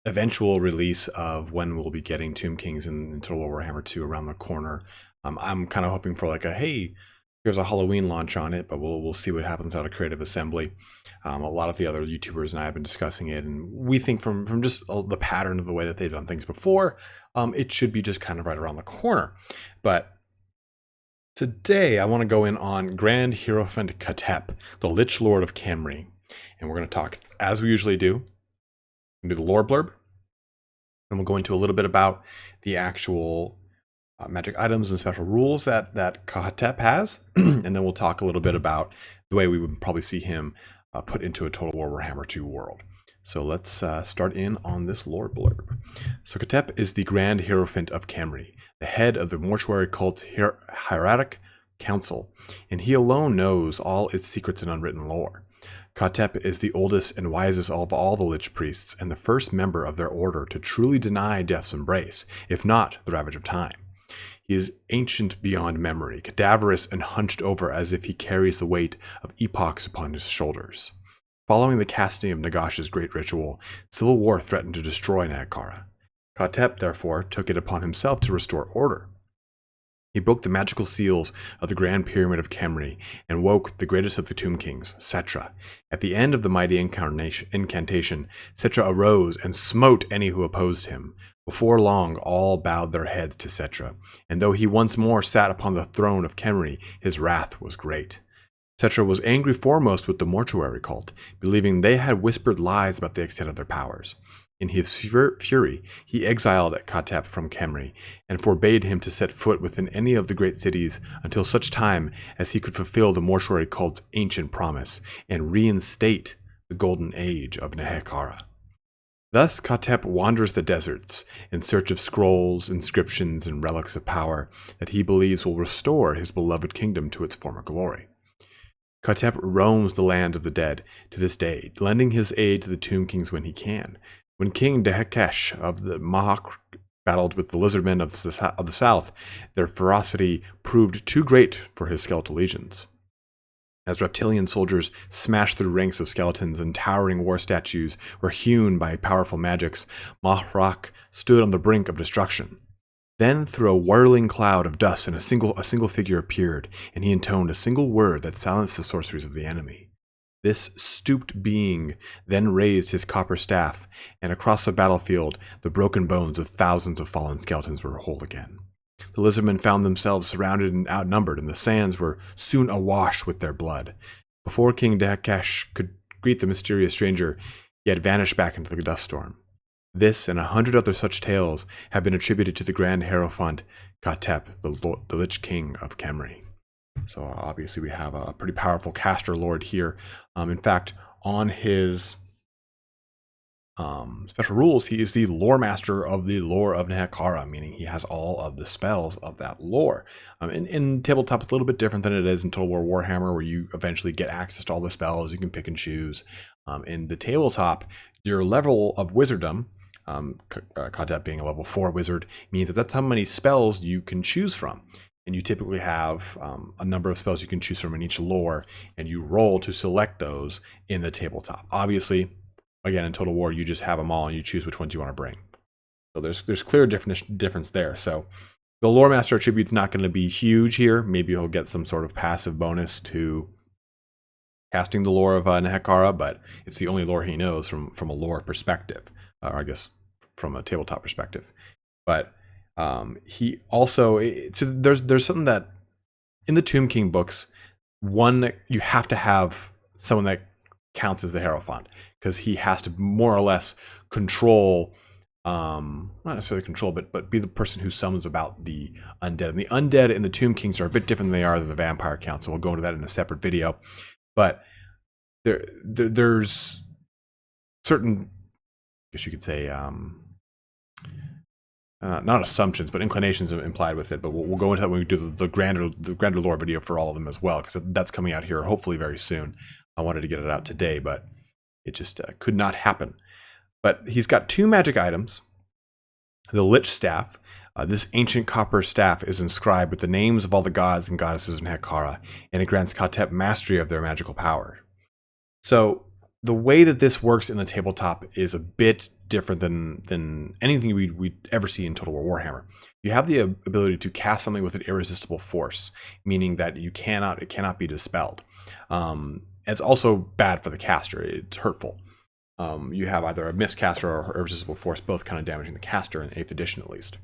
eventual release of when we'll be getting Tomb Kings in Total War Warhammer 2 around the corner. I'm kind of hoping for like a, hey, here's a Halloween launch on it, but we'll see what happens out of Creative Assembly. A lot of the other YouTubers and I have been discussing it, and we think from just the pattern of the way that they've done things before, it should be just kind of right around the corner. But today I want to go in on Grand Hierophant Khatep, the Lich Lord of Khemri, and we're going to talk, as we usually do, we'll do the lore blurb, and we'll go into a little bit about the actual magic items and special rules that Khatep has, and then we'll talk a little bit about the way we would probably see him put into a Total War Warhammer 2 world. So let's start in on this lore blurb. So Khatep is the Grand Hierophant of Khemri, the head of the mortuary cult's hieratic council, and he alone knows all its secrets and unwritten lore. Khatep is the oldest and wisest of all the Lich priests, and the first member of their order to truly deny death's embrace, if not the ravage of time. He is ancient beyond memory, cadaverous and hunched over as if he carries the weight of epochs upon his shoulders. Following the casting of Nagash's great ritual, civil war threatened to destroy Nehekara. Khatep, therefore, took it upon himself to restore order. He broke the magical seals of the Grand Pyramid of Khemri and woke the greatest of the Tomb Kings, Settra. At the end of the mighty incantation, Settra arose and smote any who opposed him. Before long, all bowed their heads to Settra, and though he once more sat upon the throne of Khemri, his wrath was great. Settra was angry foremost with the mortuary cult, believing they had whispered lies about the extent of their powers. In his fury, he exiled Khatep from Khemri, and forbade him to set foot within any of the great cities until such time as he could fulfill the mortuary cult's ancient promise, and reinstate the golden age of Nehekara. Thus Khatep wanders the deserts in search of scrolls, inscriptions, and relics of power that he believes will restore his beloved kingdom to its former glory. Khatep roams the land of the dead to this day, lending his aid to the Tomb Kings when he can. When King Dehekesh of the Mahak battled with the Lizardmen of the south, their ferocity proved too great for his skeletal legions. As reptilian soldiers smashed through ranks of skeletons and towering war statues were hewn by powerful magics, Mahrak stood on the brink of destruction. Then, through a whirling cloud of dust, a single figure appeared, and he intoned a single word that silenced the sorceries of the enemy. This stooped being then raised his copper staff, and across the battlefield, the broken bones of thousands of fallen skeletons were whole again. The lizardmen found themselves surrounded and outnumbered, and the sands were soon awash with their blood. Before King Dehekesh could greet the mysterious stranger, he had vanished back into the dust storm. This and 100 other such tales have been attributed to the Grand Hierophant Khatep, the Lich King of Khemri. So obviously we have a pretty powerful caster lord here. In fact, on his special rules, he is the lore master of the lore of Nehekara, meaning he has all of the spells of that lore. In tabletop, it's a little bit different than it is in Total War Warhammer, where you eventually get access to all the spells. You can pick and choose. In the tabletop, your level of wizardom, Khatep being a level 4 wizard, means that that's how many spells you can choose from. And you typically have a number of spells you can choose from in each lore, and you roll to select those in the tabletop. Obviously, again, in Total War, you just have them all, and you choose which ones you want to bring. So there's clear difference there. So the Lore Master attribute's not going to be huge here. Maybe he'll get some sort of passive bonus to casting the lore of Nehekara, but it's the only lore he knows from a lore perspective, or I guess from a tabletop perspective. But he also, so there's something that in the Tomb King books, one, you have to have someone that counts as the Hierophant, because he has to more or less control, not necessarily control, but be the person who summons about the undead. And the undead in the Tomb Kings are a bit different than they are than the Vampire Council. We'll go into that in a separate video. But there's certain, I guess you could say, not assumptions, but inclinations implied with it. But we'll go into that when we do the grander lore video for all of them as well, because that's coming out here hopefully very soon. I wanted to get it out today, but it just could not happen. But he's got 2 magic items. The Lich Staff. This ancient copper staff is inscribed with the names of all the gods and goddesses in Nehekara, and it grants Khatep mastery of their magical power. So the way that this works in the tabletop is a bit different than anything we'd ever see in Total War Warhammer. You have the ability to cast something with an irresistible force, meaning that it cannot be dispelled. It's also bad for the caster. It's hurtful. You have either a miscaster or irresistible force, both kind of damaging the caster in 8th edition at least.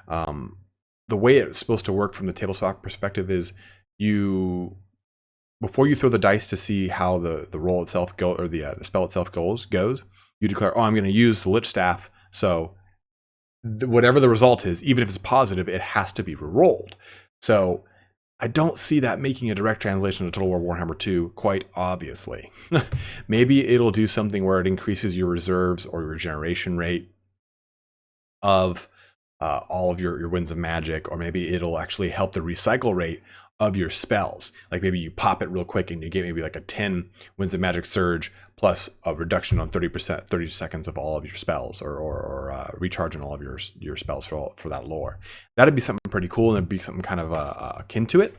The way it's supposed to work from the tabletop perspective is before you throw the dice to see how the roll itself or the spell itself goes, you declare, oh, I'm going to use the Lich Staff, so whatever the result is, even if it's positive, it has to be rerolled. So I don't see that making a direct translation to Total War Warhammer 2, quite obviously. Maybe it'll do something where it increases your reserves or your regeneration rate of all of your winds of magic, or maybe it'll actually help the recycle rate of your spells. Like maybe you pop it real quick and you get maybe like a 10 winds of magic surge plus a reduction on 30 seconds of all of your spells, or recharging all of your spells for that lore. That'd be something pretty cool, and it'd be something kind of akin to it.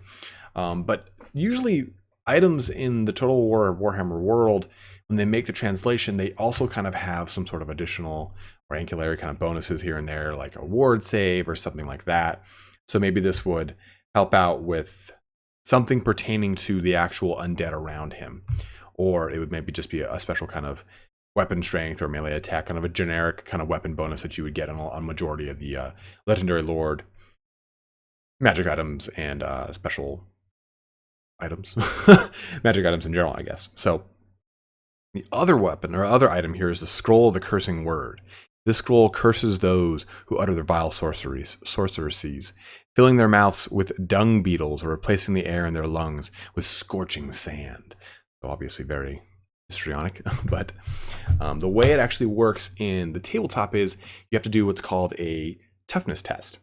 But usually items in the Total War Warhammer world, when they make the translation, they also kind of have some sort of additional or ancillary kind of bonuses here and there, like a ward save or something like that. So maybe this would help out with something pertaining to the actual undead around him. Or it would maybe just be a special kind of weapon strength or melee attack, kind of a generic kind of weapon bonus that you would get on majority of the Legendary Lord magic items and special items. Magic items in general, I guess. So the other weapon or other item here is the Scroll of the Cursing Word. This scroll curses those who utter their vile sorceresses, filling their mouths with dung beetles or replacing the air in their lungs with scorching sand. So obviously very histrionic, but the way it actually works in the tabletop is you have to do what's called a toughness test.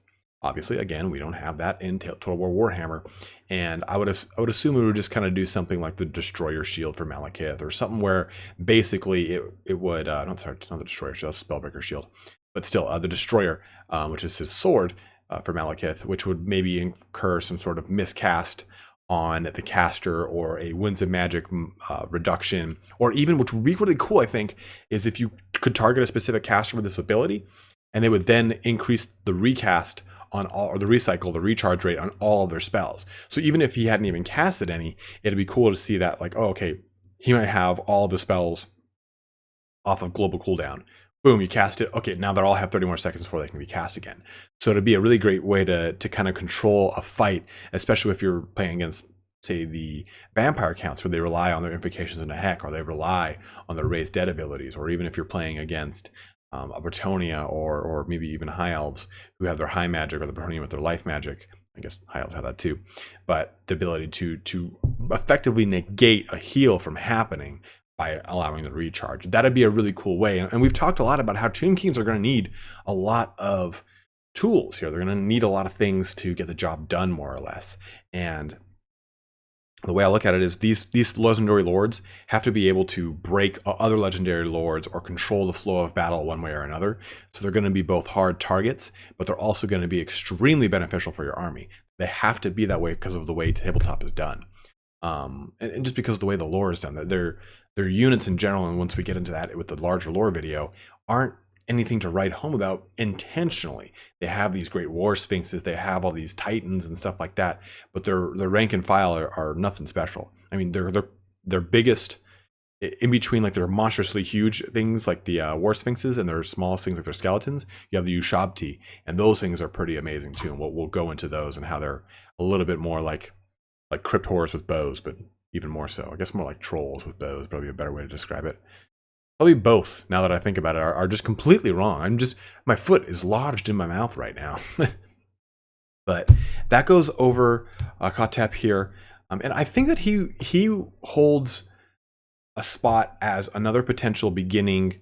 Obviously, again, we don't have that in Total War Warhammer, and I would assume it would just kind of do something like the Destroyer Shield for Malekith, or something where basically it would not the Destroyer Shield, that's Spellbreaker Shield, but still the Destroyer, which is his sword for Malekith, which would maybe incur some sort of miscast on the caster, or a Winds of Magic reduction, or even, which would be really cool, I think, is if you could target a specific caster with this ability, and they would then increase the recast on all, or the recycle, the recharge rate on all of their spells. So even if he hadn't even casted any, it'd be cool to see that, like, oh, okay, he might have all of the spells off of global cooldown. Boom, you cast it. Okay, now they all have 30 more seconds before they can be cast again. So it'd be a really great way to kind of control a fight, especially if you're playing against, say, the vampire counts, where they rely on their invocations and a heck, or they rely on their raised dead abilities, or even if you're playing against a Bretonia, or maybe even High Elves who have their high magic, or the Bretonia with their life magic. I guess High Elves have that too. But the ability to effectively negate a heal from happening by allowing the recharge. That'd be a really cool way. And we've talked a lot about how Tomb Kings are going to need a lot of tools here. They're going to need a lot of things to get the job done, more or less. And the way I look at it is these legendary lords have to be able to break other legendary lords or control the flow of battle one way or another. So they're going to be both hard targets, but they're also going to be extremely beneficial for your army. They have to be that way because of the way tabletop is done. And just because of the way the lore is done. Their units in general, and once we get into that with the larger lore video, aren't anything to write home about intentionally. They have these great war sphinxes, they have all these titans and stuff like that, but their rank and file are nothing special. I mean, their biggest, in between like their monstrously huge things like the war sphinxes and their smallest things like their skeletons, you have the Ushabti, and those things are pretty amazing too. And we'll go into those and how they're a little bit more like crypt horrors with bows, but even more so. I guess more like trolls with bows, probably a better way to describe it. Probably both, now that I think about it, are just completely wrong. My foot is lodged in my mouth right now. But that goes over Khatep here. And I think that he holds a spot as another potential beginning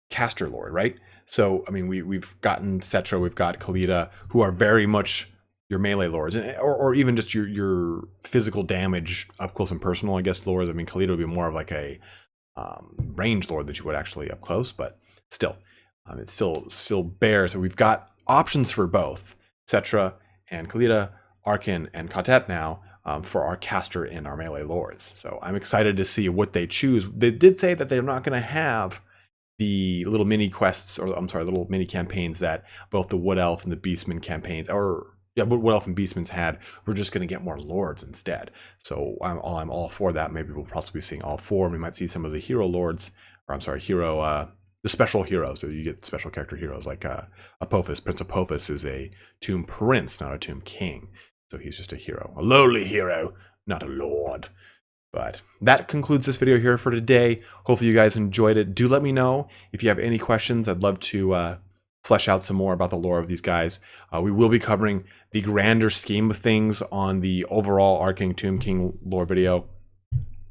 caster lord, right? So, I mean, we've gotten Cetra, we've got Khalida, who are very much your melee lords, or even just your physical damage up close and personal, I guess, lords. I mean, Khalida would be more of like a range lord that you would actually up close, but still, it still bears. So we've got options for both Cetra and Khalida, Arkin and Khatep now, for our caster and our melee lords. So I'm excited to see what they choose. They did say that they're not going to have the little mini quests, or I'm sorry, little mini campaigns that both the Wood Elf and the Beastman campaigns, or yeah, Wood Elf and Beastman's had. We're just going to get more lords instead. So I'm all for that. Maybe we'll possibly be seeing all four. We might see some of the hero lords, or I'm sorry, the special heroes. So you get special character heroes like Apophis. Prince Apophis is a tomb prince, not a tomb king. So he's just a hero, a lowly hero, not a lord. But that concludes this video here for today. Hopefully you guys enjoyed it. Do let me know if you have any questions. I'd love to flesh out some more about the lore of these guys. We will be covering the grander scheme of things on the overall Arcane Tomb King lore video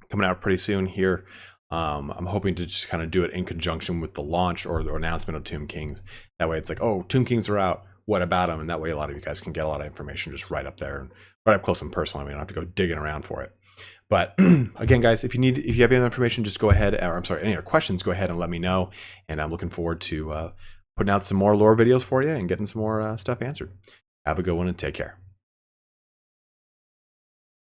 coming out pretty soon here. I'm hoping to just kind of do it in conjunction with the launch or the announcement of Tomb Kings. That way it's like, oh, Tomb Kings are out. What about them? And that way a lot of you guys can get a lot of information just right up there and right up close and personal. I mean, I don't have to go digging around for it. But again, guys, if you have any information, just go ahead, or I'm sorry, any other questions, go ahead and let me know. And I'm looking forward to putting out some more lore videos for you and getting some more stuff answered. Have a good one and take care.